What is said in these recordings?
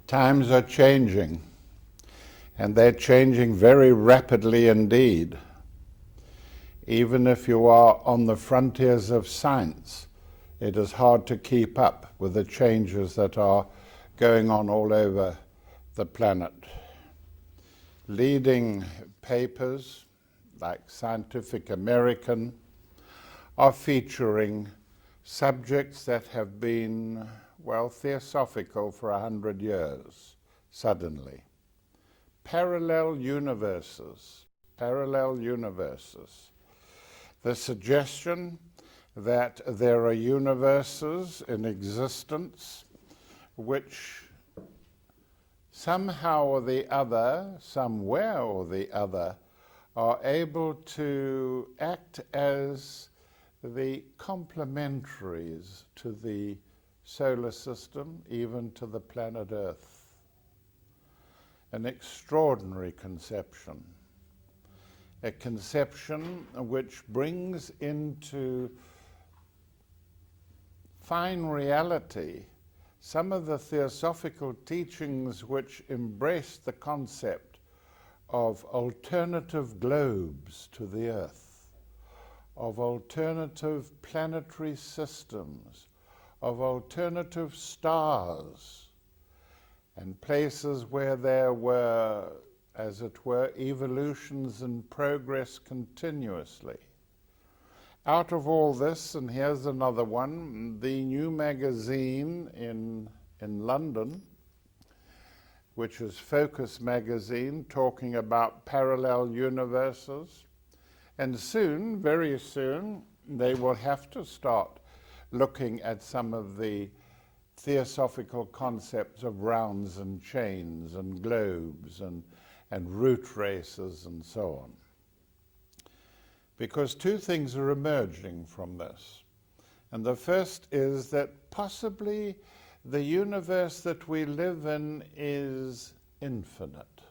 Times are changing, and they're changing very rapidly indeed. Even if you are on the frontiers of science, it is hard to keep up with the changes that are going on all over the planet. Leading papers like Scientific American are featuring subjects that have been, well, theosophical for 100 years, suddenly. Parallel universes, parallel universes. The suggestion that there are universes in existence which somehow or the other, somewhere or the other, are able to act as the complementaries to the solar system, even to the planet Earth. An extraordinary conception. A conception which brings into fine reality some of the theosophical teachings which embrace the concept of alternative globes to the Earth, of alternative planetary systems, of alternative stars, and places where there were, as it were, evolutions in progress continuously. Out of all this, and here's another one, the new magazine in London, which is Focus magazine, talking about parallel universes. And soon, very soon, they will have to start looking at some of the theosophical concepts of rounds and chains and globes and root races and so on. Because two things are emerging from this. And the first is that possibly the universe that we live in is infinite.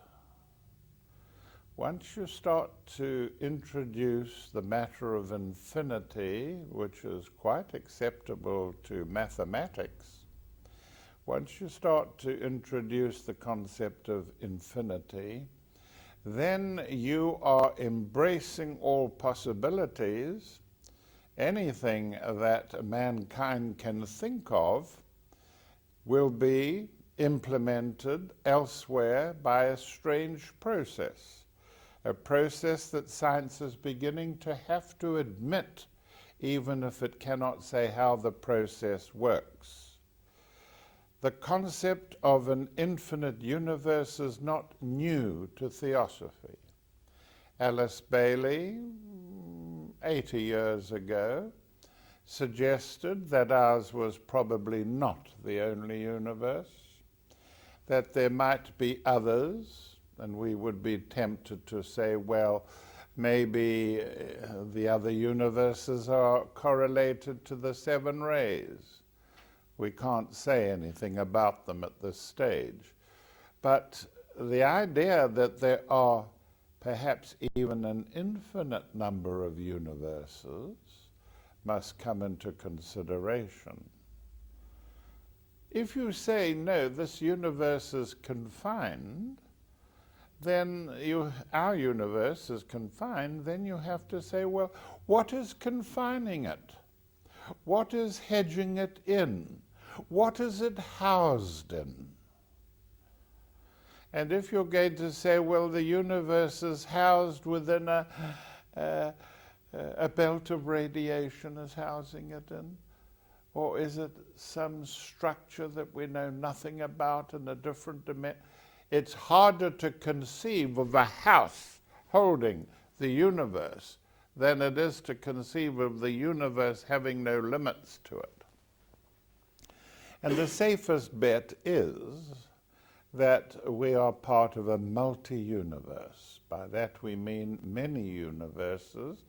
Once you start to introduce the matter of infinity, which is quite acceptable to mathematics, once you start to introduce the concept of infinity, then you are embracing all possibilities. Anything that mankind can think of will be implemented elsewhere by a strange process, a process that science is beginning to have to admit, even if it cannot say how the process works. The concept of an infinite universe is not new to theosophy. Alice Bailey, 80 years ago, suggested that ours was probably not the only universe, that there might be others, and we would be tempted to say, well, maybe the other universes are correlated to the seven rays. We can't say anything about them at this stage. But the idea that there are perhaps even an infinite number of universes must come into consideration. If you say, no, this universe is confined, then our universe is confined, then you have to say, well, what is confining it? What is hedging it in? What is it housed in? And if you're going to say, well, the universe is housed within a belt of radiation is housing it in, or is it some structure that we know nothing about in a different dimension? It's harder to conceive of a house holding the universe than it is to conceive of the universe having no limits to it. And the safest bet is that we are part of a multi-universe. By that we mean many universes,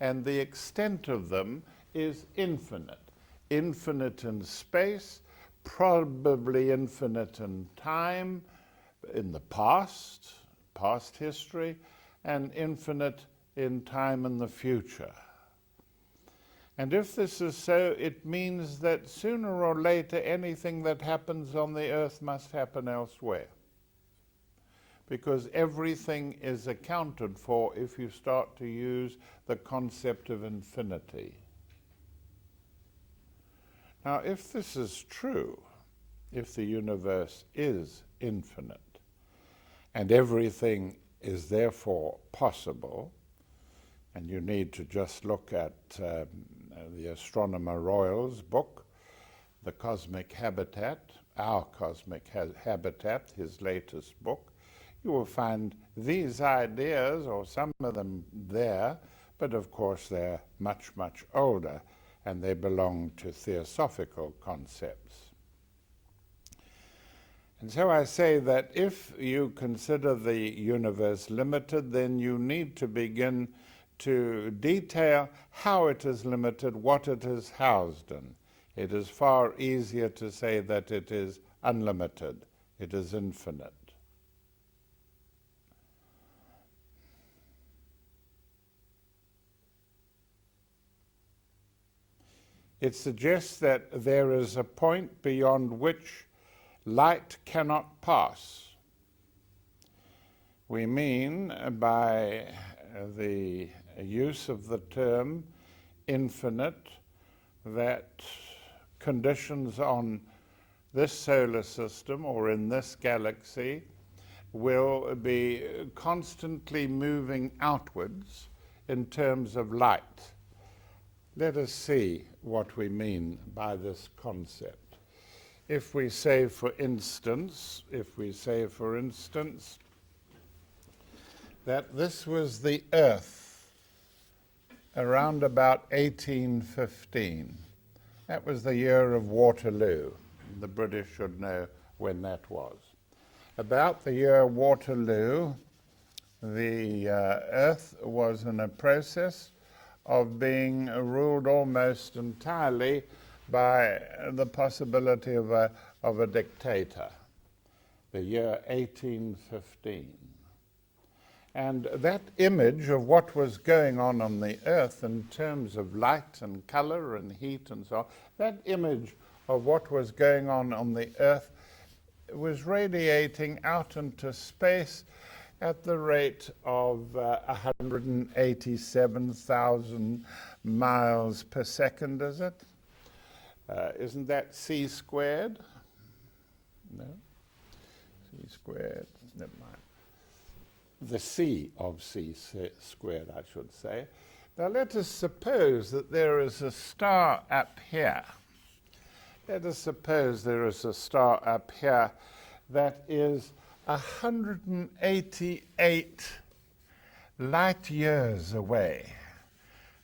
and the extent of them is infinite. Infinite in space, probably infinite in time, in the past history, and infinite in time in the future. And if this is so, it means that sooner or later anything that happens on the earth must happen elsewhere. Because everything is accounted for if you start to use the concept of infinity. Now, if this is true, if the universe is infinite, and everything is therefore possible, and you need to just look at the Astronomer Royal's book, The Cosmic Habitat, Our Cosmic Habitat, his latest book, you will find these ideas, or some of them there, but of course they're much, much older, and they belong to theosophical concepts. And so I say that if you consider the universe limited, then you need to begin to detail how it is limited, what it is housed in. It is far easier to say that it is unlimited, it is infinite. It suggests that there is a point beyond which light cannot pass. We mean by the use of the term infinite that conditions on this solar system or in this galaxy will be constantly moving outwards in terms of light. Let us see what we mean by this concept. If we say, for instance, that this was the Earth around about 1815. That was the year of Waterloo. The British should know when that was. About the year Waterloo, the Earth was in a process of being ruled almost entirely by the possibility of a dictator, the year 1815. And that image of what was going on the earth in terms of light and color and heat and so on, that image of what was going on the earth was radiating out into space at the rate of 187,000 miles per second, is it? Isn't that c squared? No? C squared, never mind. The c of c squared, I should say. Now let us suppose that there is a star up here. Let us suppose there is a star up here that is 188 light years away.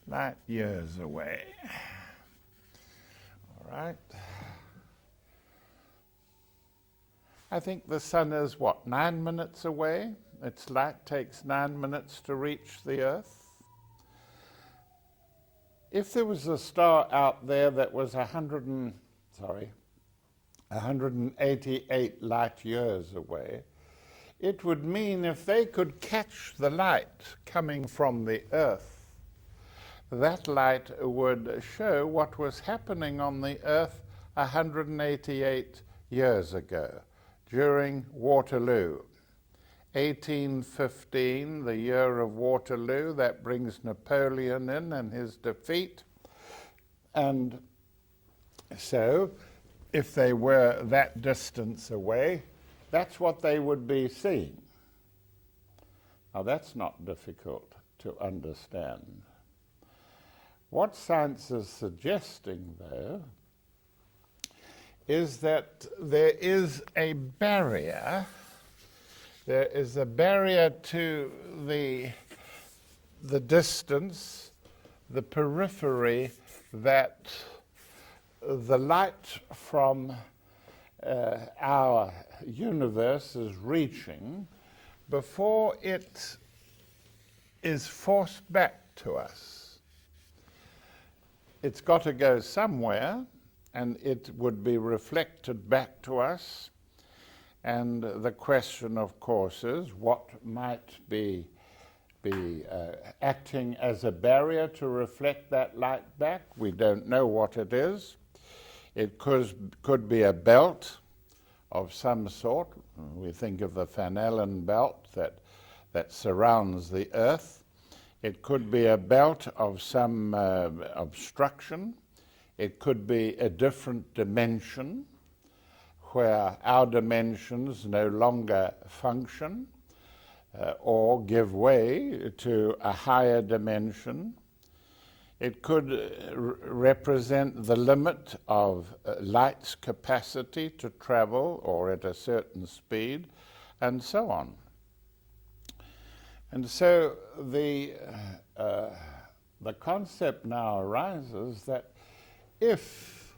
Light years away. All right. I think the sun is, 9 minutes away? Its light takes 9 minutes to reach the Earth. If there was a star out there that was 188 light years away, it would mean if they could catch the light coming from the Earth, that light would show what was happening on the Earth 188 years ago, during Waterloo. 1815, the year of Waterloo, that brings Napoleon in and his defeat. And so, if they were that distance away, that's what they would be seeing. Now, that's not difficult to understand. What science is suggesting, though, is that there is a barrier. There is a barrier to the distance, the periphery that the light from our universe is reaching before it is forced back to us. It's got to go somewhere, and it would be reflected back to us. And the question, of course, is what might be be acting as a barrier to reflect that light back. We don't know what it is. It could be a belt of some sort. We think of the Van Allen belt that surrounds the Earth. It could be a belt of some obstruction. It could be a different dimension where our dimensions no longer function or give way to a higher dimension. It could represent the limit of light's capacity to travel or at a certain speed, and so on. And so the concept now arises that if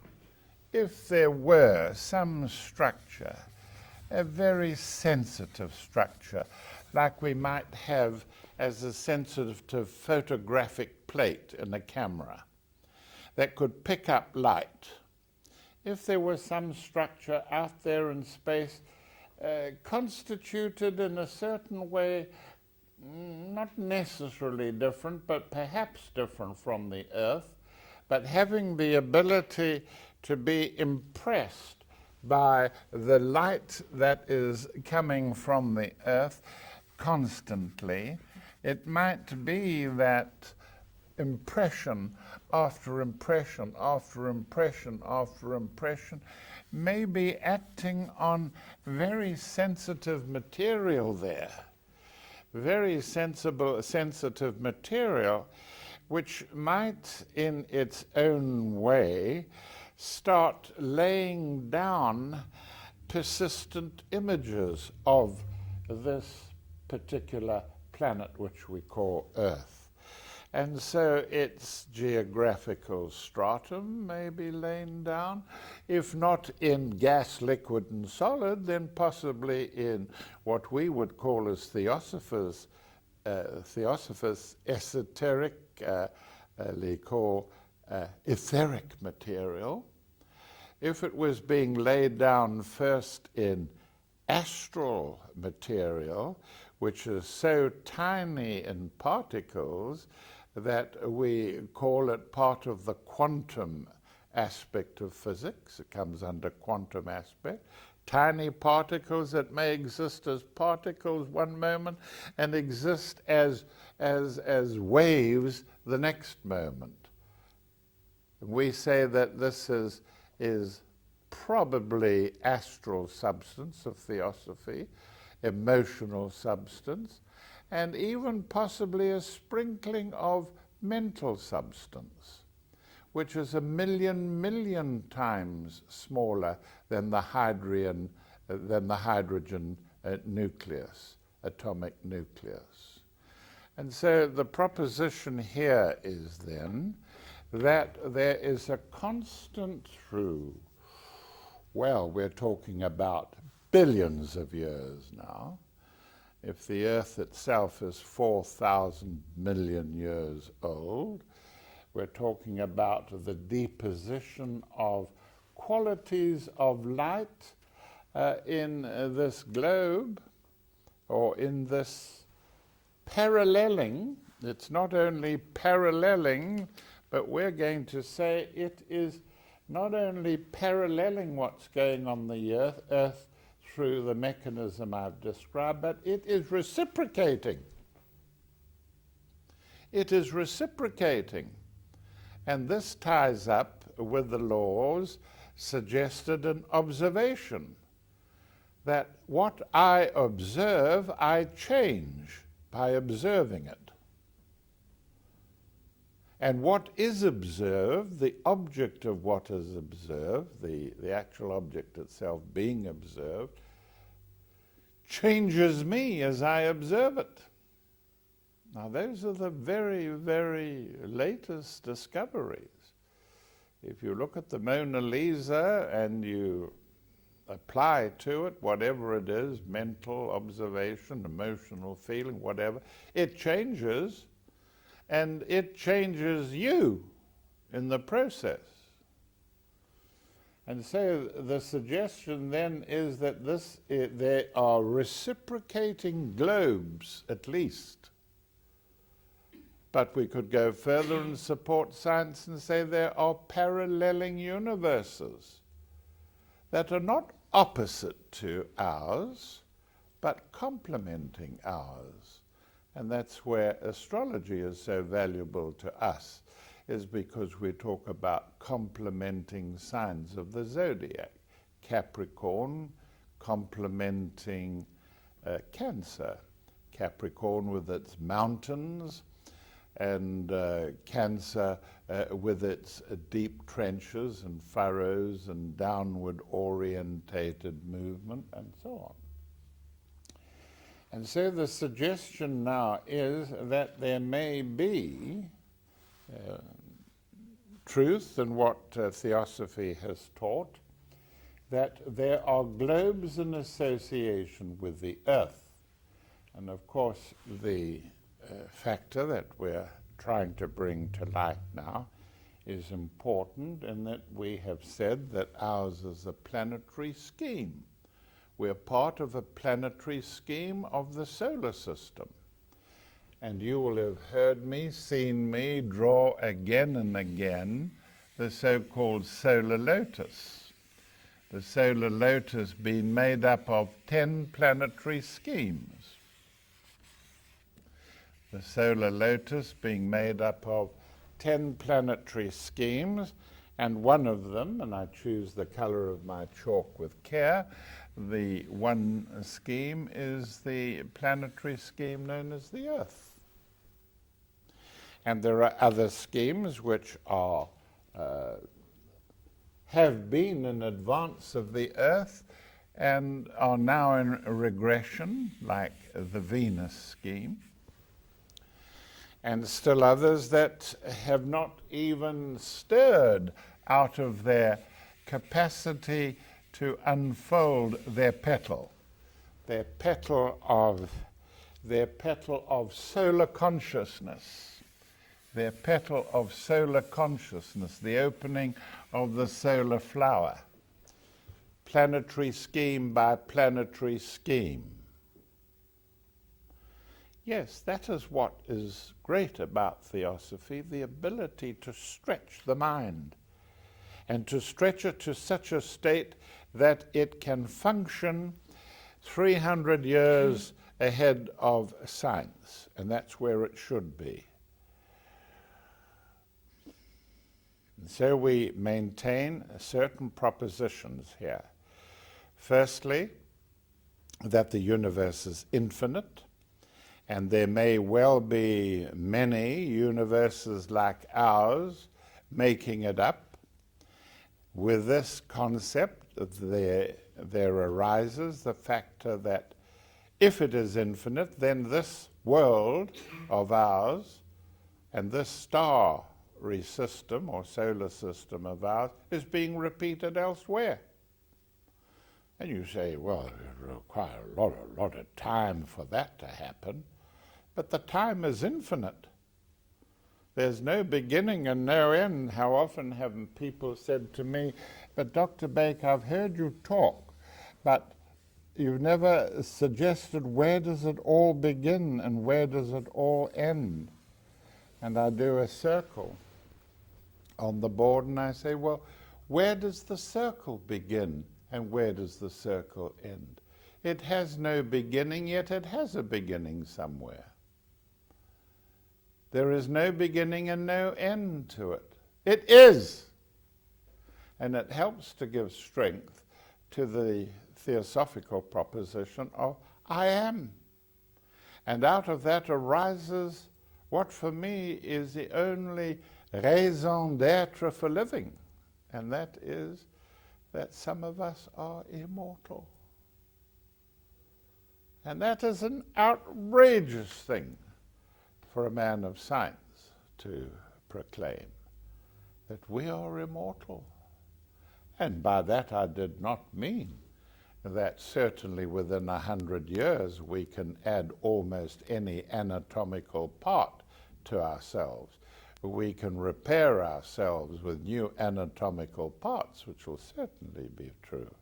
there were some structure, a very sensitive structure, like we might have as a sensitive photographic plate in a camera that could pick up light, if there was some structure out there in space constituted in a certain way, not necessarily different, but perhaps different from the Earth, but having the ability to be impressed by the light that is coming from the Earth constantly, it might be that impression after impression after impression after impression may be acting on very sensitive material there, very sensitive material, which might in its own way start laying down persistent images of this particular planet which we call Earth. And so its geographical stratum may be laid down, if not in gas, liquid, and solid, then possibly in what we would call as theosophers esoteric, etheric material. If it was being laid down first in astral material, which is so tiny in particles that we call it part of the quantum aspect of physics. It comes under quantum aspect. Tiny particles that may exist as particles one moment and exist as waves the next moment. We say that this is probably astral substance of theosophy, emotional substance, and even possibly a sprinkling of mental substance, which is 1,000,000,000 times smaller than the hydrogen nucleus, atomic nucleus. And so the proposition here is then that there is a constant through, well, we're talking about billions of years now. If the Earth itself is 4,000 million years old, we're talking about the deposition of qualities of light in this globe, or in this paralleling. It's not only paralleling, but we're going to say it is not only paralleling what's going on the Earth through the mechanism I've described, but it is reciprocating. It is reciprocating. And this ties up with the laws suggested in observation, that what I observe, I change by observing it. And what is observed, the object of what is observed, the actual object itself being observed, changes me as I observe it. Now those are the very, very latest discoveries. If you look at the Mona Lisa and you apply to it whatever it is, mental observation, emotional feeling, whatever, it changes, and it changes you in the process. And so the suggestion then is that there are reciprocating globes, at least, But we could go further and support science and say there are paralleling universes that are not opposite to ours, but complementing ours. And that's where astrology is so valuable to us, is because we talk about complementing signs of the zodiac. Capricorn complementing Cancer. Capricorn with its mountains, and Cancer with its deep trenches and furrows and downward orientated movement and so on. And so the suggestion now is that there may be truth in what Theosophy has taught, that there are globes in association with the Earth. And of course the factor that we're trying to bring to light now is important in that we have said that ours is a planetary scheme. We're part of a planetary scheme of the solar system. And you will have heard me, seen me draw again and again the so-called solar lotus. The solar lotus being made up of 10 planetary schemes. The solar lotus being made up of 10 planetary schemes, and one of them, and I choose the color of my chalk with care, the one scheme is the planetary scheme known as the Earth. And there are other schemes which are have been in advance of the Earth and are now in regression, like the Venus scheme. And still others that have not even stirred out of their capacity to unfold their petal of solar consciousness, the opening of the solar flower, planetary scheme by planetary scheme. Yes, that is what is great about Theosophy, the ability to stretch the mind and to stretch it to such a state that it can function 300 years ahead of science, and that's where it should be. And so we maintain certain propositions here. Firstly, that the universe is infinite, and there may well be many universes like ours making it up. With this concept, there arises the factor that if it is infinite, then this world of ours and this starry system or solar system of ours is being repeated elsewhere. And you say, well, it will require a lot of time for that to happen. But the time is infinite. There's no beginning and no end. How often have people said to me, but Dr. Baker, I've heard you talk, but you've never suggested where does it all begin and where does it all end? And I do a circle on the board and I say, well, where does the circle begin and where does the circle end? It has no beginning, yet it has a beginning somewhere. There is no beginning and no end to it. It is. And it helps to give strength to the theosophical proposition of I am. And out of that arises what for me is the only raison d'être for living. And that is that some of us are immortal. And that is an outrageous thing for a man of science to proclaim, that we are immortal. And by that I did not mean that certainly within 100 years we can add almost any anatomical part to ourselves. We can repair ourselves with new anatomical parts, which will certainly be true.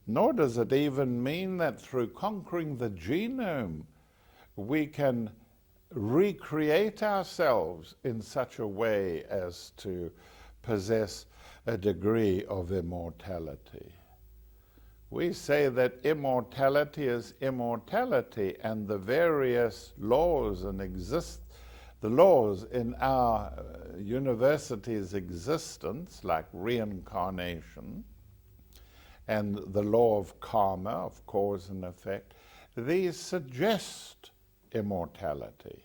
Nor does it even mean that through conquering the genome we can recreate ourselves in such a way as to possess a degree of immortality. We say that immortality is immortality, and the various laws and the laws in our university's existence, like reincarnation and the law of karma, of cause and effect, these suggest immortality.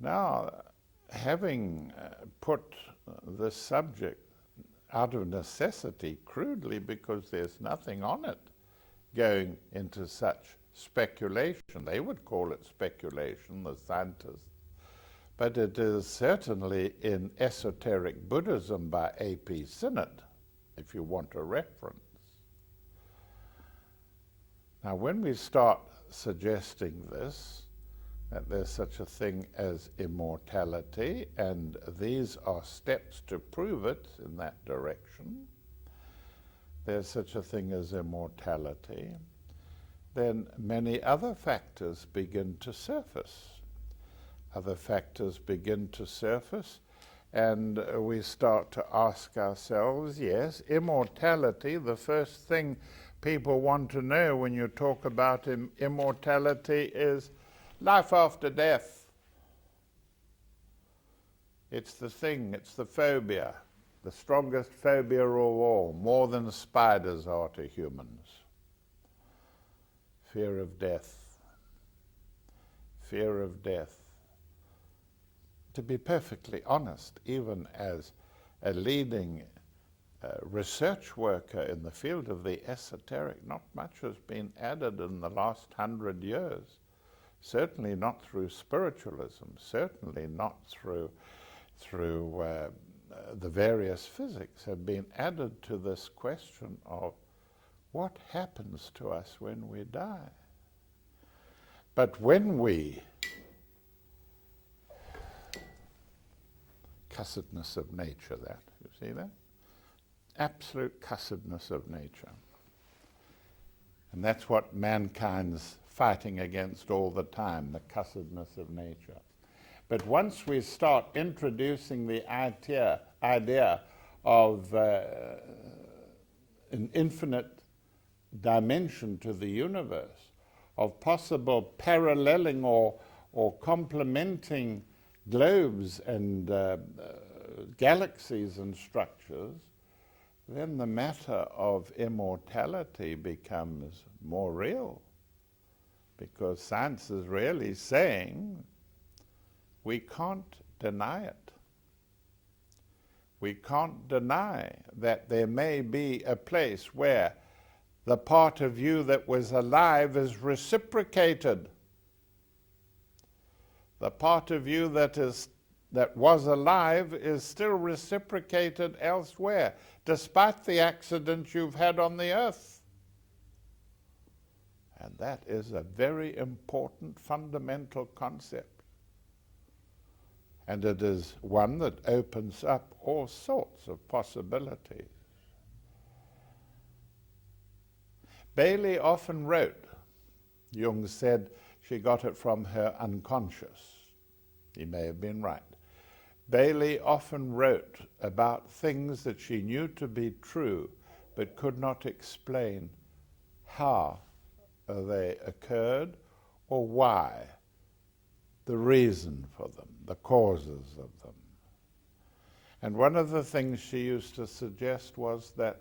Now, having put this subject out of necessity, crudely, because there's nothing on it going into such speculation. They would call it speculation, the scientists. But it is certainly in esoteric Buddhism by A.P. Sinnott, if you want a reference. Now, when we start suggesting this, that there's such a thing as immortality, and these are steps to prove it in that direction, there's such a thing as immortality, then many other factors begin to surface. Other factors begin to surface, and we start to ask ourselves, yes, immortality, the first thing people want to know when you talk about immortality is life after death. It's the thing, it's the phobia, the strongest phobia of all, more than spiders are to humans. Fear of death. Fear of death. To be perfectly honest, even as a leading research worker in the field of the esoteric, not much has been added in the last 100 years. Certainly not through spiritualism, certainly not through the various physics, have been added to this question of what happens to us when we die. But when we, cussedness of nature, that, you see that? Absolute cussedness of nature. And that's what mankind's fighting against all the time, the cussedness of nature. But once we start introducing the idea of an infinite dimension to the universe, of possible paralleling or complementing globes and galaxies and structures, then the matter of immortality becomes more real. Because science is really saying we can't deny it. We can't deny that there may be a place where the part of you that was alive is reciprocated. The part of you that was alive is still reciprocated elsewhere, despite the accident you've had on the earth. And that is a very important fundamental concept. And it is one that opens up all sorts of possibilities. Bailey often wrote, Jung said she got it from her unconscious. He may have been right. Bailey often wrote about things that she knew to be true, but could not explain how they occurred or why, the reason for them, the causes of them. And one of the things she used to suggest was that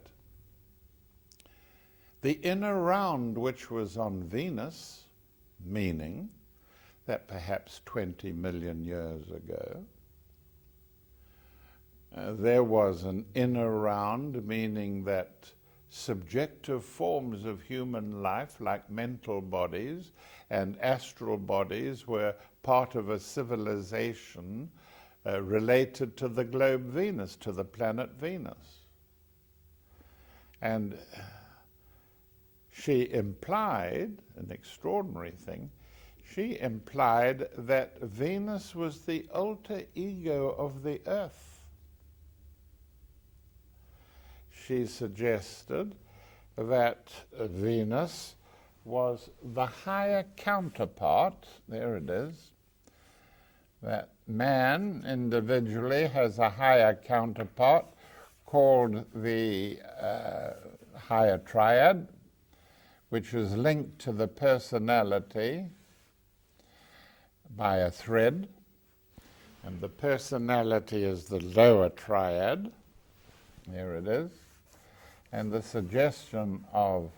the inner round which was on Venus, meaning that perhaps 20 million years ago, there was an inner round, meaning that subjective forms of human life, like mental bodies and astral bodies, were part of a civilization related to the globe Venus, to the planet Venus. And she implied, an extraordinary thing, she implied that Venus was the alter ego of the Earth. She suggested that Venus was the higher counterpart, there it is, that man individually has a higher counterpart called the higher triad, which is linked to the personality by a thread, and the personality is the lower triad, there it is, and the suggestion of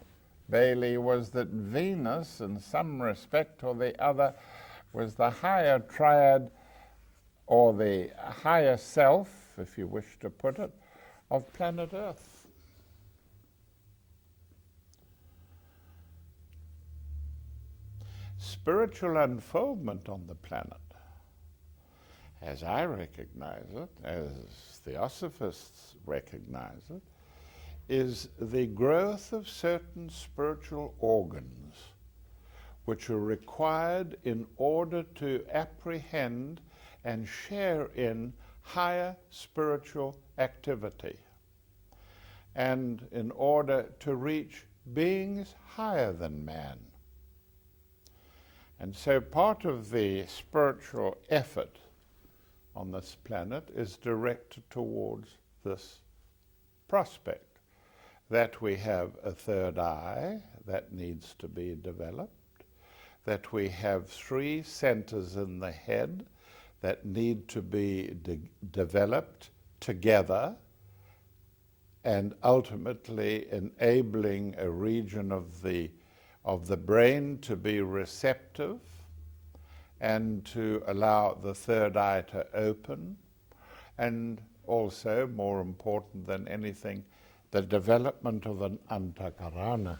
Bailey was that Venus, in some respect or the other, was the higher triad, or the higher self, if you wish to put it, of planet Earth. Spiritual unfoldment on the planet, as I recognize it, as Theosophists recognize it, is the growth of certain spiritual organs which are required in order to apprehend and share in higher spiritual activity, and in order to reach beings higher than man. And so part of the spiritual effort on this planet is directed towards this prospect, that we have a third eye that needs to be developed, that we have 3 centers in the head that need to be developed together, and ultimately enabling a region of the brain to be receptive and to allow the third eye to open, and also, more important than anything, the development of an antakarana.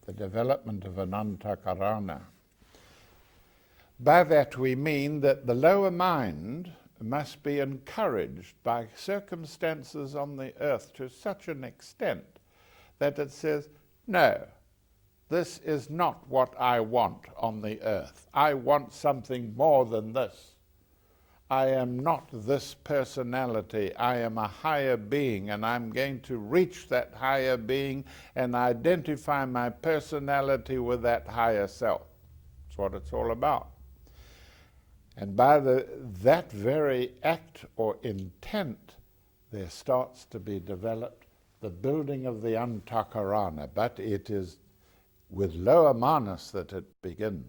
The development of an antakarana. By that we mean that the lower mind must be encouraged by circumstances on the earth to such an extent that it says, no, this is not what I want on the earth. I want something more than this. I am not this personality. I am a higher being, and I'm going to reach that higher being and identify my personality with that higher self. That's what it's all about. And by that very act or intent, there starts to be developed the building of the antakarana, but it is with lower manas that it begins.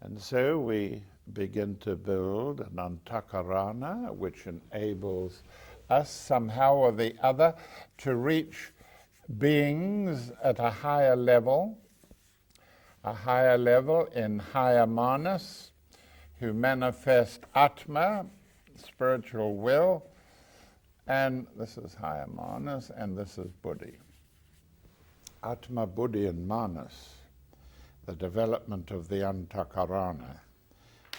And so we begin to build an antakarana which enables us somehow or the other to reach beings at a higher level in higher manas, who manifest atma, spiritual will, and this is higher manas, and this is buddhi. Atma, buddhi, and manas, the development of the antakarana.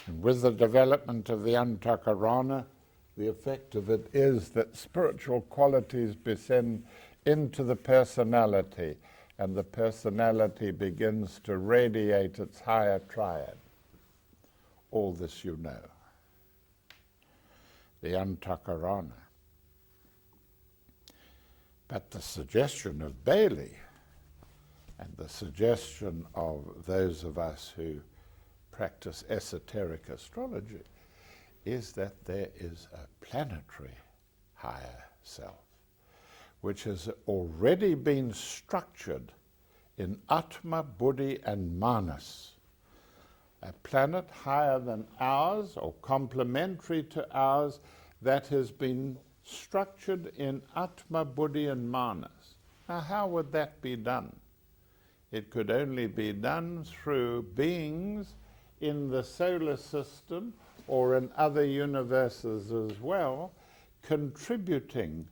And with the development of the antakarana, the effect of it is that spiritual qualities descend into the personality, and the personality begins to radiate its higher triad. All this you know. The antakarana. But the suggestion of Bailey, and the suggestion of those of us who practice esoteric astrology, is that there is a planetary higher self, which has already been structured in Atma, Buddhi, and Manas. A planet higher than ours, or complementary to ours, that has been structured in Atma, Buddhi, and Manas. Now, how would that be done? It could only be done through beings in the solar system or in other universes as well, contributing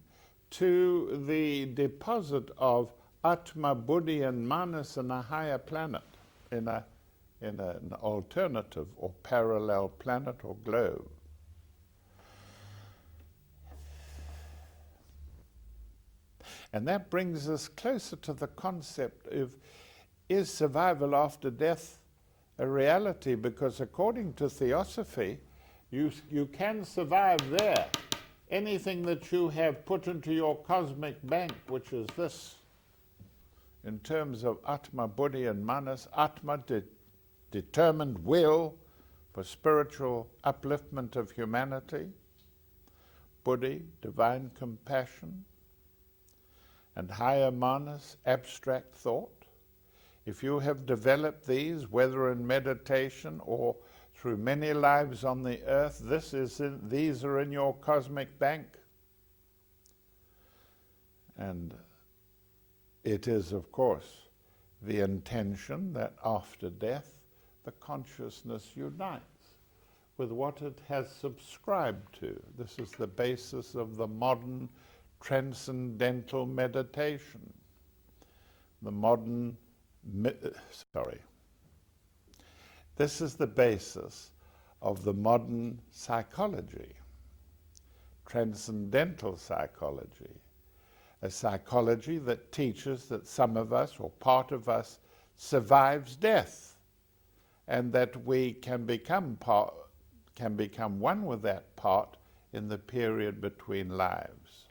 to the deposit of Atma, Buddhi, and Manas in a higher planet, in an alternative or parallel planet or globe. And that brings us closer to the concept of, is survival after death a reality? Because according to Theosophy, you can survive there. Anything that you have put into your cosmic bank, which is this, in terms of Atma, Buddhi and Manas. Atma, determined will for spiritual upliftment of humanity. Buddhi, divine compassion. And higher Manas, abstract thought. If you have developed these, whether in meditation or through many lives on the earth, these are in your cosmic bank. And it is, of course, the intention that after death, the consciousness unites with what it has subscribed to. This is the basis of the modern transcendental meditation. This is the basis of the modern psychology, transcendental psychology, a psychology that teaches that some of us, or part of us, survives death, and that we can become one with that part in the period between lives.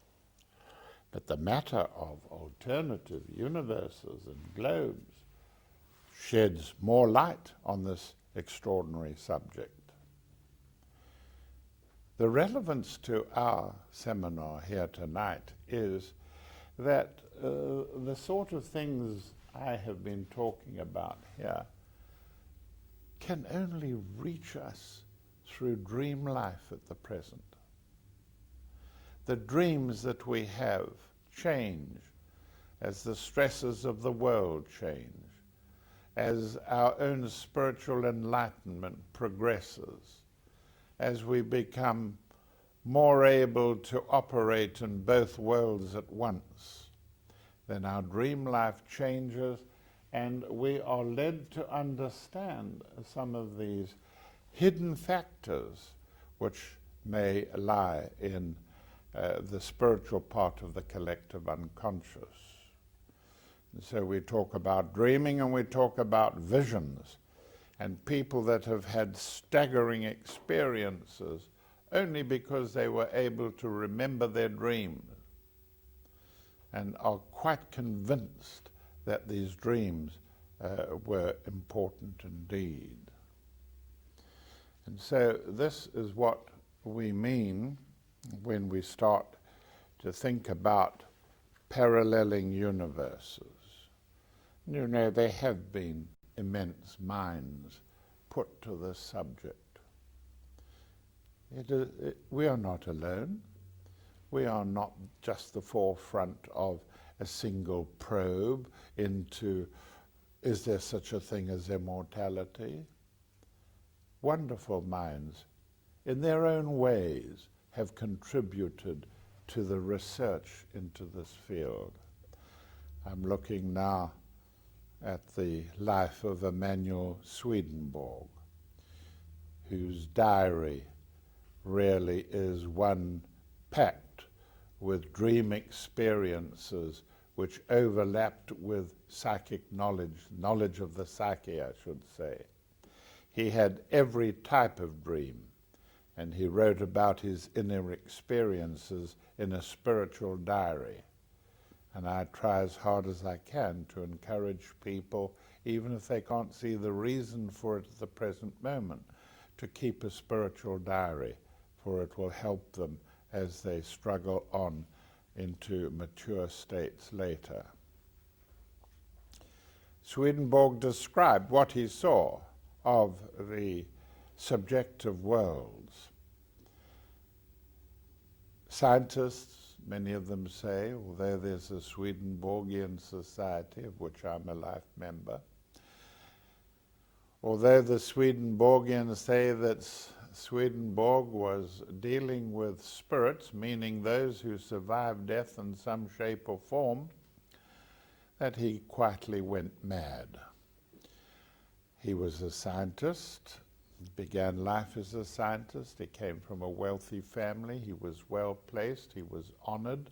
But the matter of alternative universes and globes sheds more light on this extraordinary subject. The relevance to our seminar here tonight is that the sort of things I have been talking about here can only reach us through dream life at the present. The dreams that we have change as the stresses of the world change, as our own spiritual enlightenment progresses, as we become more able to operate in both worlds at once, then our dream life changes, and we are led to understand some of these hidden factors which may lie in the spiritual part of the collective unconscious. And so we talk about dreaming and we talk about visions, and people that have had staggering experiences only because they were able to remember their dreams and are quite convinced that these dreams were important indeed. And so this is what we mean when we start to think about paralleling universes. You know, there have been immense minds put to this subject. We are not alone. We are not just the forefront of a single probe into, is there such a thing as immortality? Wonderful minds, in their own ways, have contributed to the research into this field. I'm looking now at the life of Emanuel Swedenborg, whose diary really is one packed with dream experiences which overlapped with psychic knowledge of the psyche, I should say. He had every type of dream, and he wrote about his inner experiences in a spiritual diary. And I try as hard as I can to encourage people, even if they can't see the reason for it at the present moment, to keep a spiritual diary, for it will help them as they struggle on into mature states later. Swedenborg described what he saw of the subjective worlds. Scientists, many of them say, although there's a Swedenborgian society of which I'm a life member, although the Swedenborgians say that Swedenborg was dealing with spirits, meaning those who survived death in some shape or form, that he quietly went mad. He was a scientist, began life as a scientist. He came from a wealthy family. He was well placed. He was honored.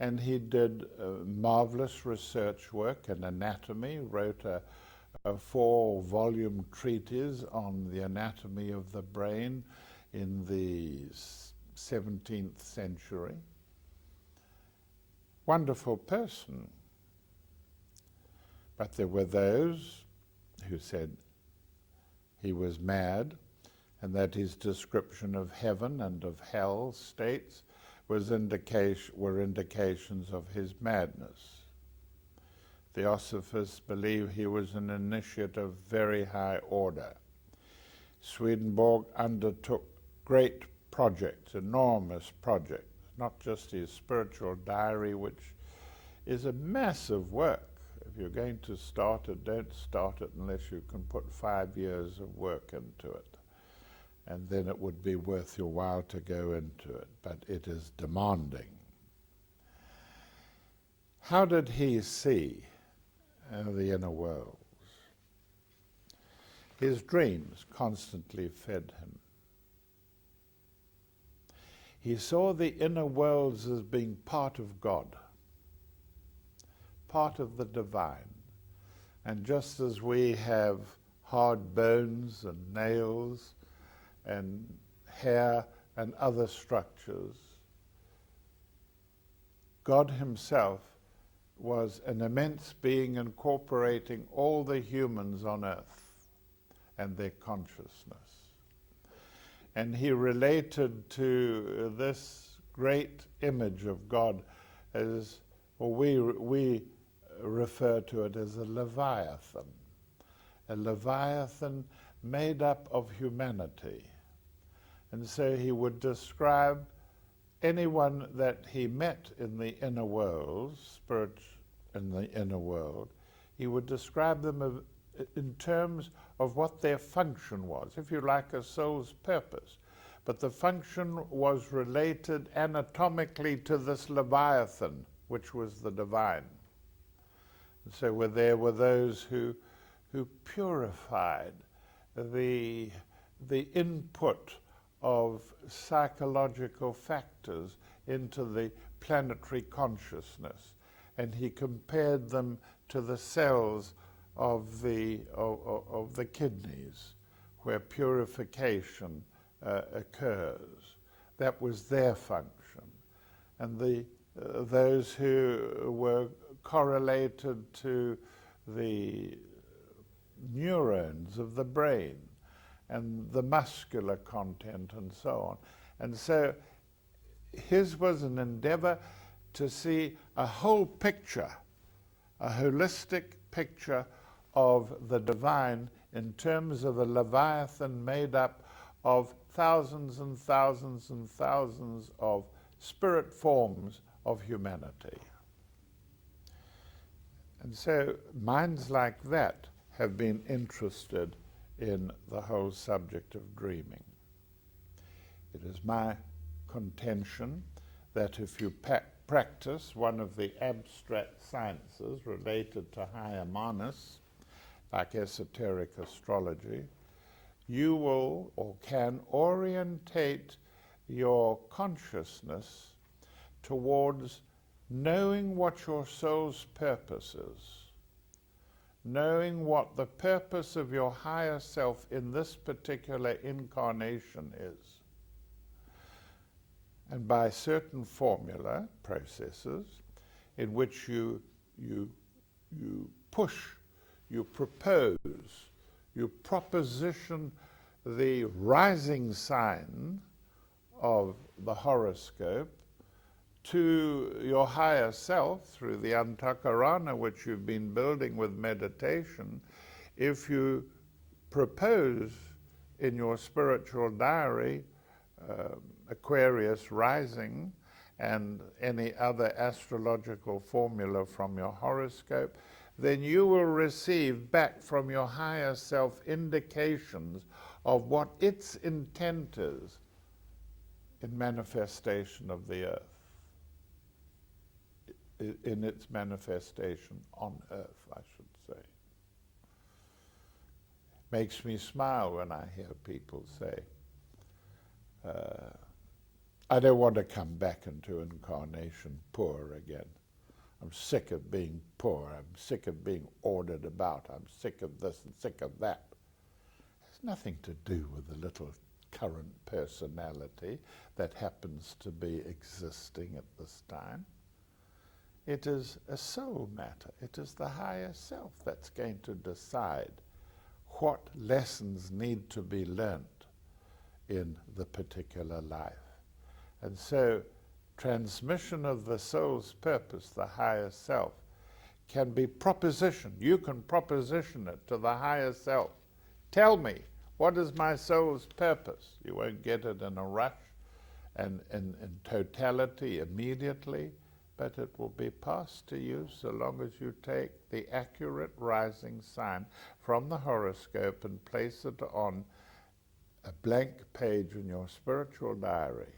And he did marvelous research work in anatomy, wrote a 4-volume treatise on the anatomy of the brain in the 17th century. Wonderful person. But there were those who said he was mad, and that his description of heaven and of hell states were indications of his madness. Theosophists believe he was an initiate of very high order. Swedenborg undertook great projects, enormous projects, not just his spiritual diary, which is a massive work. If you're going to start it, don't start it unless you can put 5 years of work into it. And then it would be worth your while to go into it, but it is demanding. How did he see the inner worlds? His dreams constantly fed him. He saw the inner worlds as being part of God, part of the divine. And just as we have hard bones and nails and hair and other structures, God himself was an immense being incorporating all the humans on earth and their consciousness. And he related to this great image of God as, or we refer to it as a leviathan made up of humanity. And so he would describe anyone that he met in the inner world, spirit in the inner world, he would describe them in terms of what their function was, if you like, a soul's purpose. But the function was related anatomically to this leviathan, which was the divine. And so there were those who purified the input of psychological factors into the planetary consciousness, and he compared them to the cells of the kidneys, where purification occurs. That was their function. And those who were correlated to the neurons of the brain and the muscular content and so on. And so his was an endeavor to see a whole picture, a holistic picture of the divine in terms of a leviathan made up of thousands and thousands and thousands of spirit forms of humanity. And so minds like that have been interested in the whole subject of dreaming. It is my contention that if you practice one of the abstract sciences related to higher manas, like esoteric astrology, you will or can orientate your consciousness towards knowing what your soul's purpose is, knowing what the purpose of your higher self in this particular incarnation is. And by certain formula processes in which you push, you propose, you proposition the rising sign of the horoscope to your higher self through the antakarana, which you've been building with meditation. If you propose in your spiritual diary Aquarius rising and any other astrological formula from your horoscope, then you will receive back from your higher self indications of what its intent is in manifestation of the earth, in its manifestation on earth, I should say. Makes me smile when I hear people say, I don't want to come back into incarnation poor again. I'm sick of being poor. I'm sick of being ordered about. I'm sick of this and sick of that. It has nothing to do with the little current personality that happens to be existing at this time. It is a soul matter. It is the higher self that's going to decide what lessons need to be learnt in the particular life. And so transmission of the soul's purpose, the higher self, can be propositioned. You can proposition it to the higher self. Tell me, what is my soul's purpose? You won't get it in a rush and in totality immediately, but it will be passed to you so long as you take the accurate rising sign from the horoscope and place it on a blank page in your spiritual diary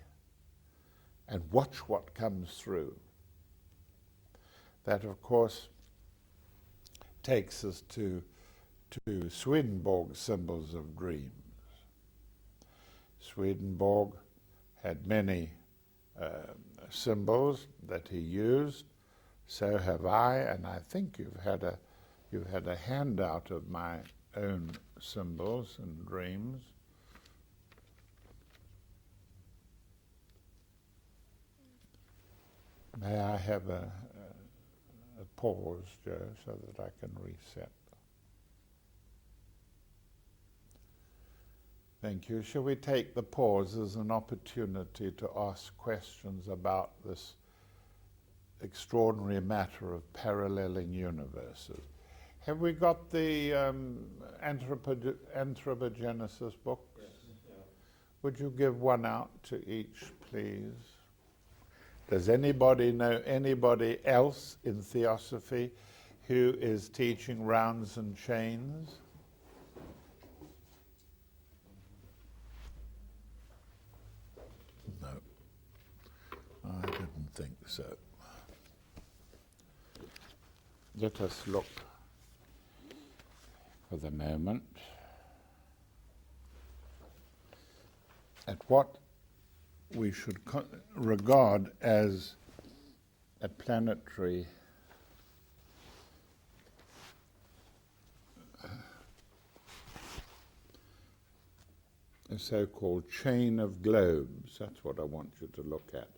and watch what comes through. That, of course, takes us to Swedenborg's symbols of dreams. Swedenborg had many symbols that he used. So have I, and I think you've had a handout of my own symbols and dreams. May I have a pause, Joe, so that I can reset? Thank you. Shall we take the pause as an opportunity to ask questions about this extraordinary matter of paralleling universes? Have we got the anthropogenesis books? Yes. Yeah. Would you give one out to each, please? Does anybody know anybody else in Theosophy who is teaching rounds and chains? No, I didn't think so. Let us look for the moment at what we should regard as a planetary a so-called chain of globes. That's what I want you to look at.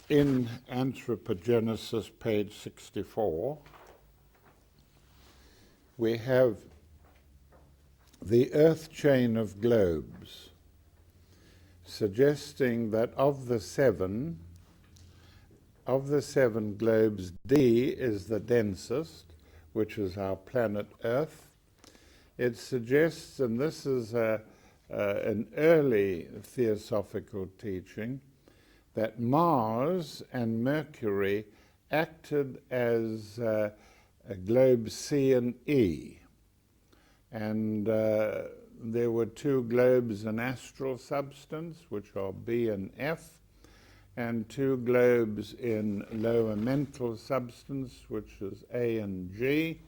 In Anthropogenesis, page 64, we have the Earth chain of globes, suggesting that of the seven globes, D is the densest, which is our planet Earth. It suggests, and this is an early theosophical teaching, that Mars and Mercury acted as globes C and E. And there were two globes in astral substance, which are B and F, and two globes in lower mental substance, which is A and G.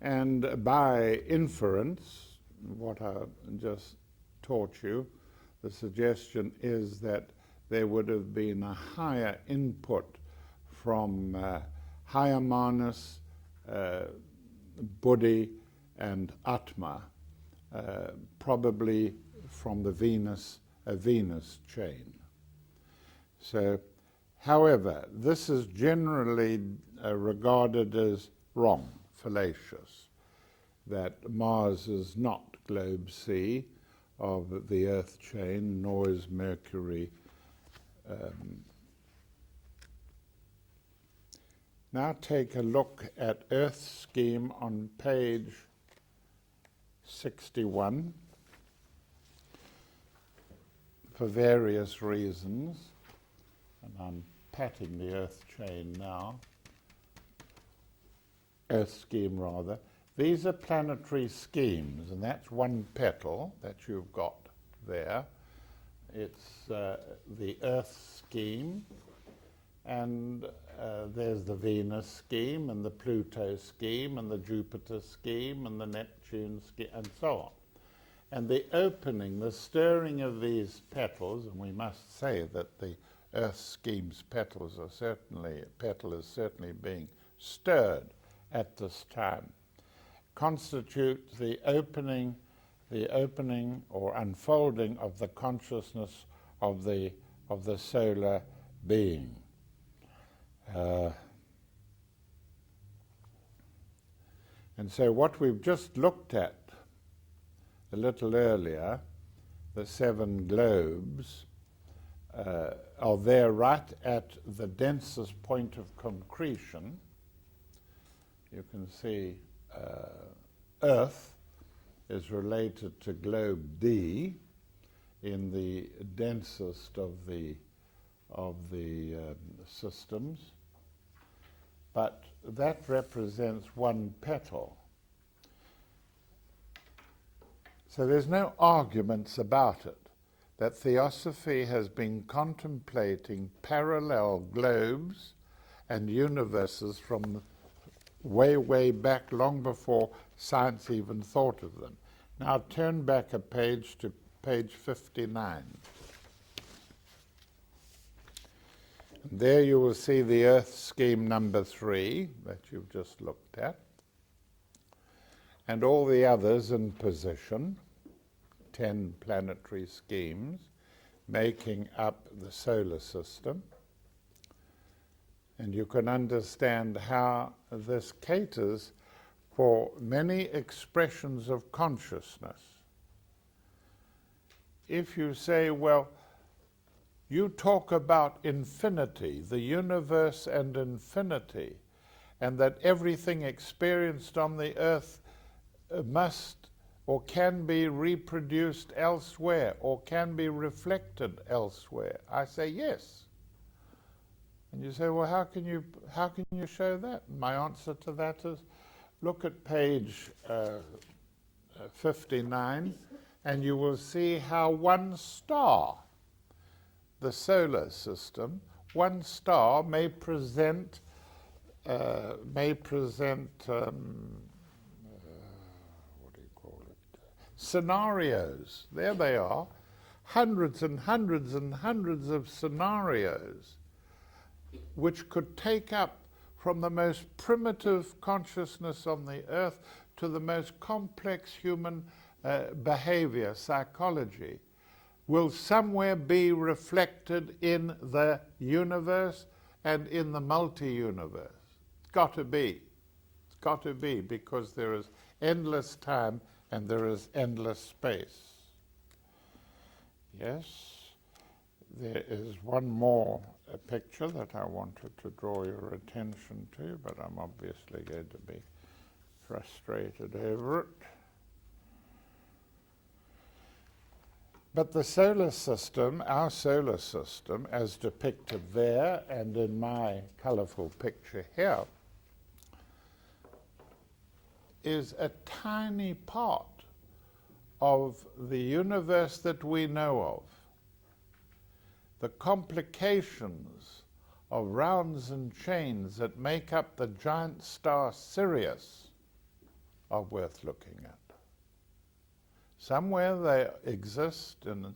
And by inference, what I just taught you, the suggestion is that there would have been a higher input from higher Manas, Buddhi, and Atma, probably from the Venus chain. So, however, this is generally regarded as wrong, fallacious, that Mars is not globe C of the Earth chain, nor is Mercury. Now take a look at Earth scheme on page 61 for various reasons, and I'm patting the Earth chain now, Earth scheme rather. These are planetary schemes, and that's one petal that you've got there. It's the Earth scheme, and there's the Venus scheme, and the Pluto scheme, and the Jupiter scheme, and the Neptune scheme, and so on. And the opening, the stirring of these petals, and we must say that the Earth scheme's petals are petal is certainly being stirred at this time, constitutes the opening or unfolding of the consciousness of the solar being. And so what we've just looked at a little earlier, the 7 globes, are there right at the densest point of concretion. You can see Earth is related to globe D in the densest of the systems, but that represents 1 petal. So there's no arguments about it, that Theosophy has been contemplating parallel globes and universes from way, way back, long before science even thought of them. Now turn back a page to page 59. And there you will see the Earth scheme number 3 that you've just looked at, and all the others in position, 10 planetary schemes, making up the solar system. And you can understand how this caters for many expressions of consciousness. If you say, well, you talk about infinity, the universe and infinity, and that everything experienced on the earth must or can be reproduced elsewhere or can be reflected elsewhere. I say yes. And you say, well, how can you show that? My answer to that is, look at page 59, and you will see how 1 star, the solar system, 1 star may present scenarios. There they are, hundreds and hundreds and hundreds of scenarios, which could take up from the most primitive consciousness on the earth to the most complex human behavior, psychology, will somewhere be reflected in the universe and in the multi-universe. It's got to be. It's got to be, because there is endless time and there is endless space. Yes, there is one more picture that I wanted to draw your attention to, but I'm obviously going to be frustrated over it. But the solar system, our solar system, as depicted there and in my colourful picture here, is a tiny part of the universe that we know of. The complications of rounds and chains that make up the giant star Sirius are worth looking at. Somewhere they exist in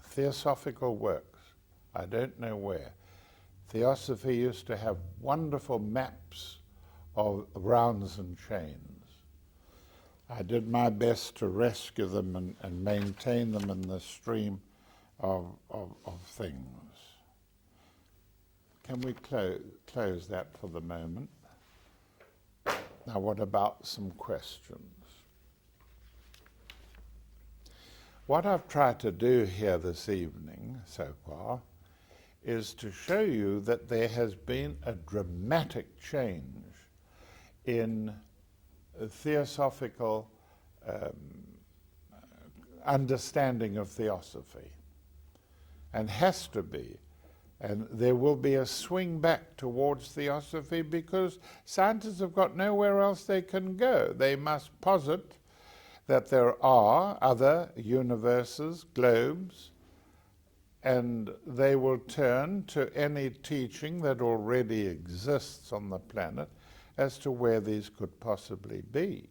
theosophical works. I don't know where. Theosophy used to have wonderful maps of rounds and chains. I did my best to rescue them and maintain them in the stream of things. Can we close that for the moment? Now, what about some questions? What I've tried to do here this evening so far is to show you that there has been a dramatic change in theosophical understanding of theosophy, and has to be. And there will be a swing back towards theosophy because scientists have got nowhere else they can go. They must posit that there are other universes, globes, and they will turn to any teaching that already exists on the planet as to where these could possibly be.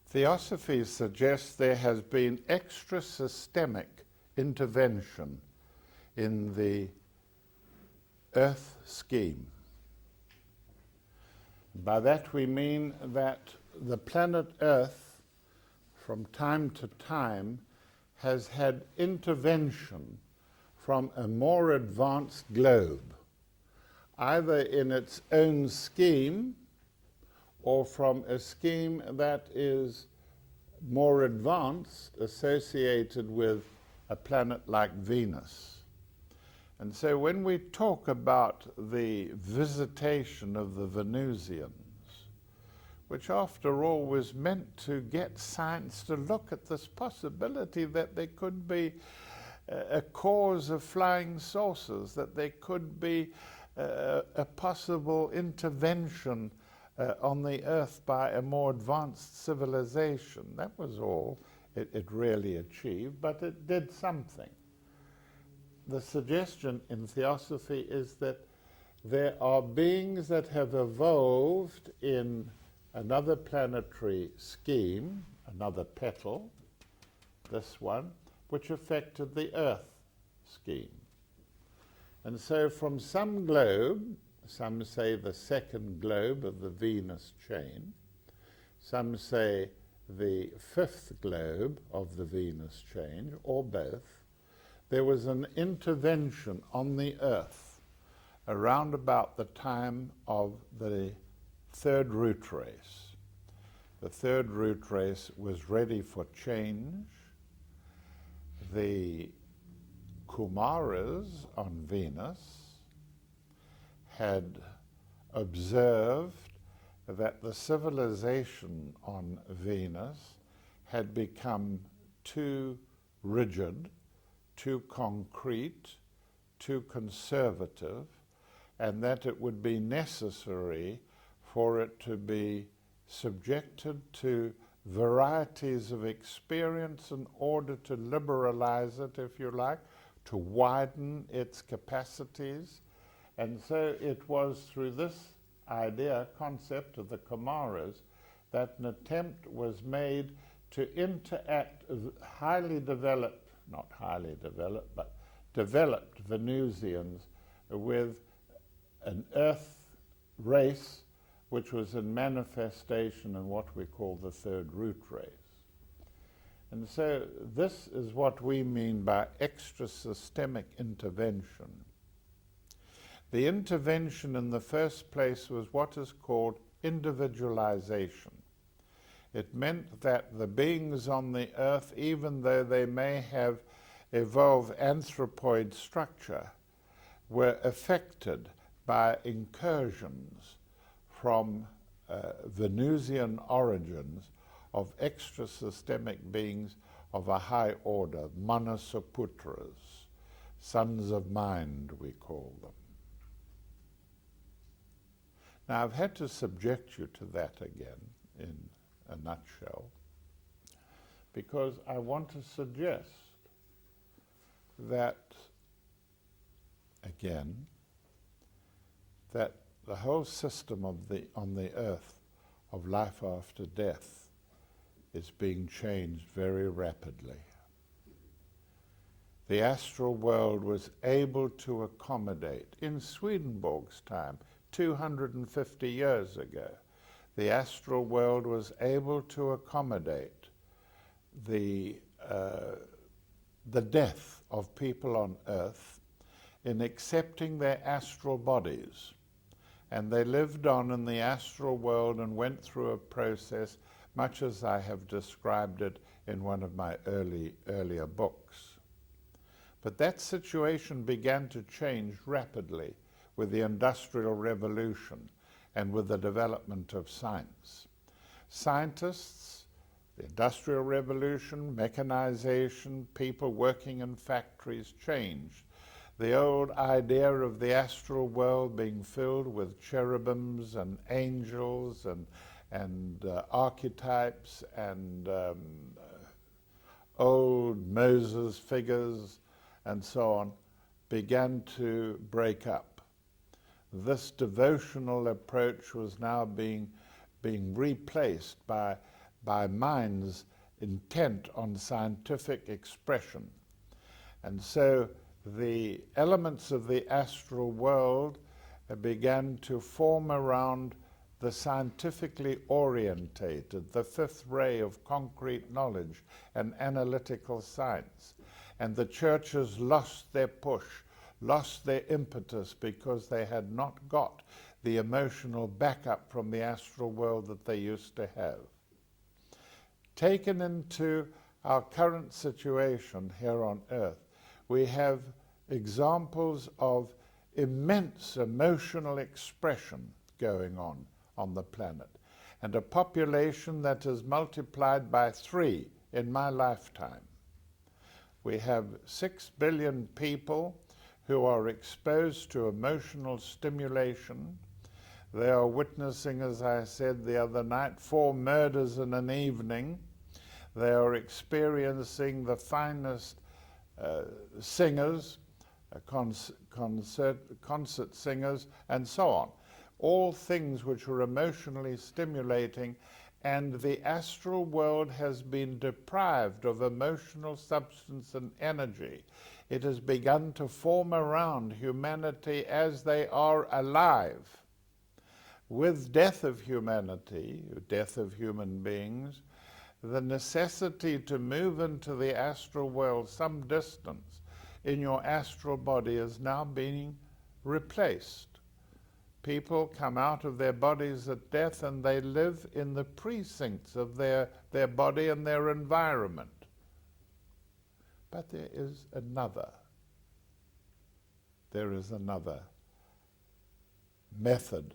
Theosophy suggests there has been extra-systemic intervention in the Earth scheme. By that we mean that the planet Earth, from time to time, has had intervention from a more advanced globe, either in its own scheme or from a scheme that is more advanced, associated with a planet like Venus. And so when we talk about the visitation of the Venusians, which after all was meant to get science to look at this possibility that there could be a cause of flying saucers, that there could be a possible intervention on the Earth by a more advanced civilization. That was all it really achieved, but it did something. The suggestion in theosophy is that there are beings that have evolved in another planetary scheme, another petal, this one, which affected the Earth scheme. And so from some globe, some say the second globe of the Venus chain, some say the fifth globe of the Venus chain, or both, there was an intervention on the Earth around about the time of the third root race. The third root race was ready for change. The Kumaras on Venus had observed that the civilization on Venus had become too rigid, too concrete, too conservative, and that it would be necessary for it to be subjected to varieties of experience in order to liberalize it, if you like, to widen its capacities. And so it was through this idea, concept of the Kumaras, that an attempt was made to interact highly developed, not highly developed, but developed Venusians with an Earth race which was in manifestation in what we call the third root race. And so this is what we mean by extrasystemic intervention. The intervention in the first place was what is called individualization. It meant that the beings on the Earth, even though they may have evolved anthropoid structure, were affected by incursions from Venusian origins of extrasystemic beings of a high order, Manasaputras, sons of mind, we call them. Now, I've had to subject you to that again in a nutshell, because I want to suggest that, again, that the whole system of on the Earth of life after death is being changed very rapidly. The astral world was able to accommodate, in Swedenborg's time, 250 years ago, the astral world was able to accommodate the death of people on Earth in accepting their astral bodies. And they lived on in the astral world and went through a process much as I have described it in one of my earlier books. But that situation began to change rapidly with the Industrial Revolution and with the development of science. Scientists, the Industrial Revolution, mechanization, people working in factories changed. The old idea of the astral world being filled with cherubims and angels and archetypes and old Moses figures and so on began to break up. This devotional approach was now being replaced by minds intent on scientific expression. And so the elements of the astral world began to form around the scientifically orientated, the fifth ray of concrete knowledge and analytical science. And the churches lost their push, lost their impetus, because they had not got the emotional backup from the astral world that they used to have. Taken into our current situation here on Earth, we have examples of immense emotional expression going on the planet, and a population that is multiplied by 3 in my lifetime. We have 6 billion people who are exposed to emotional stimulation. They are witnessing, as I said the other night, 4 murders in an evening. They are experiencing the finest singers, concert singers, and so on. All things which are emotionally stimulating, and the astral world has been deprived of emotional substance and energy. It has begun to form around humanity as they are alive. With death of humanity, death of human beings, the necessity to move into the astral world some distance in your astral body is now being replaced. People come out of their bodies at death and they live in the precincts of their body and their environment. But there is another method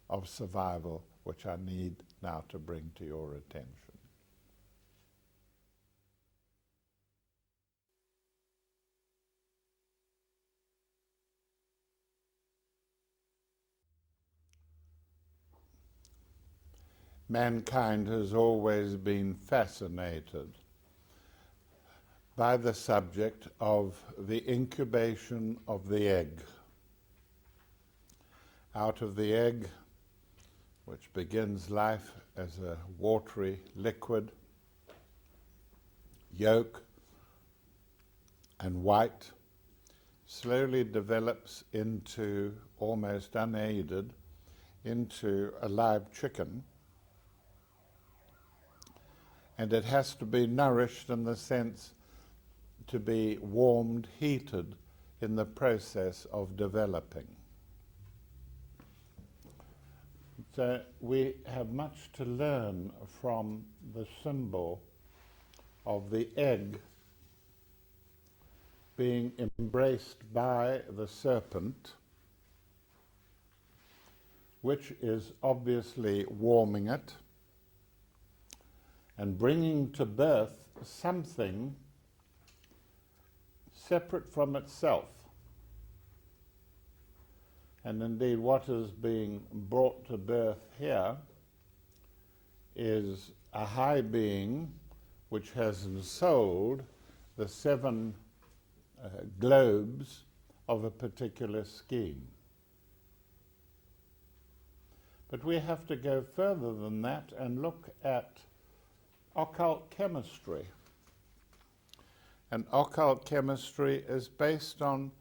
of survival which I need now to bring to your attention. Mankind has always been fascinated by the subject of the incubation of the egg. Out of the egg, which begins life as a watery liquid, yolk and white, slowly develops into, almost unaided, into a live chicken. And it has to be nourished in the sense to be warmed, heated in the process of developing. So we have much to learn from the symbol of the egg being embraced by the serpent, which is obviously warming it and bringing to birth something separate from itself. And indeed what is being brought to birth here is a high being which has ensouled the 7 globes of a particular scheme. But we have to go further than that and look at occult chemistry. And occult chemistry is based on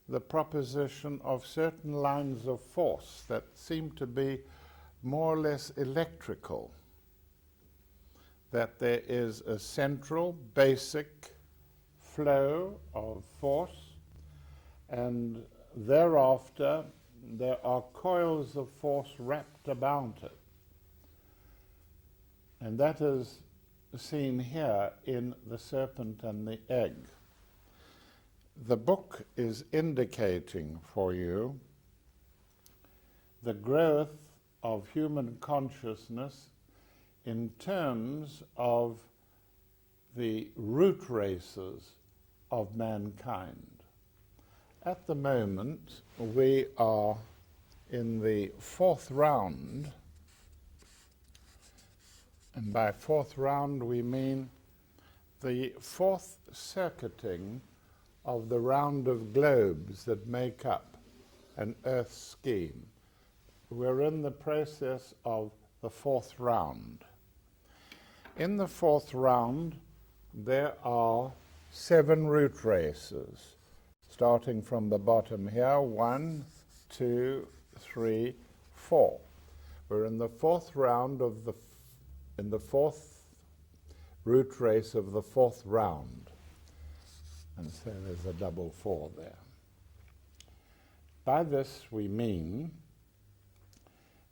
the proposition of certain lines of force that seem to be more or less electrical, that there is a central basic flow of force, and thereafter there are coils of force wrapped about it. And that is seen here in the serpent and the egg. The book is indicating for you the growth of human consciousness in terms of the root races of mankind. At the moment, we are in the 4th round, and by 4th round we mean the 4th circuiting of the round of globes that make up an Earth scheme. We're in the process of the 4th round. In the 4th round, there are 7 root races, starting from the bottom here, 1, 2, 3, 4. We're in the fourth round of in the fourth root race of the fourth round. And so there's a double 4 there. By this we mean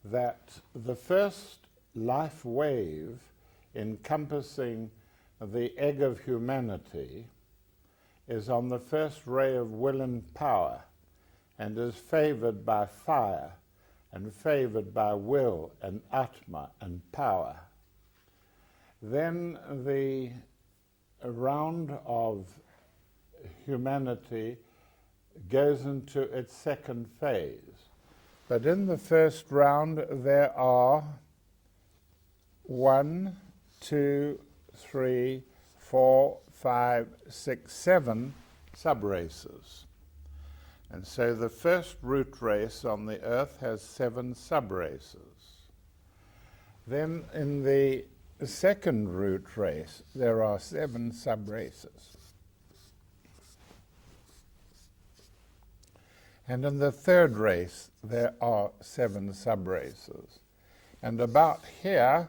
that the first life wave encompassing the egg of humanity is on the first ray of will and power, and is favored by fire, and favored by will and atma and power. Then the round of humanity goes into its second phase. But in the first round there are 1, 2, 3, 4, 5, 6, 7 subraces. And so the first root race on the earth has 7 subraces. Then in the second root race there are 7 subraces. And in the third race there are 7 subraces. And about here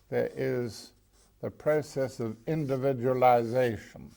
there is the process of individualization.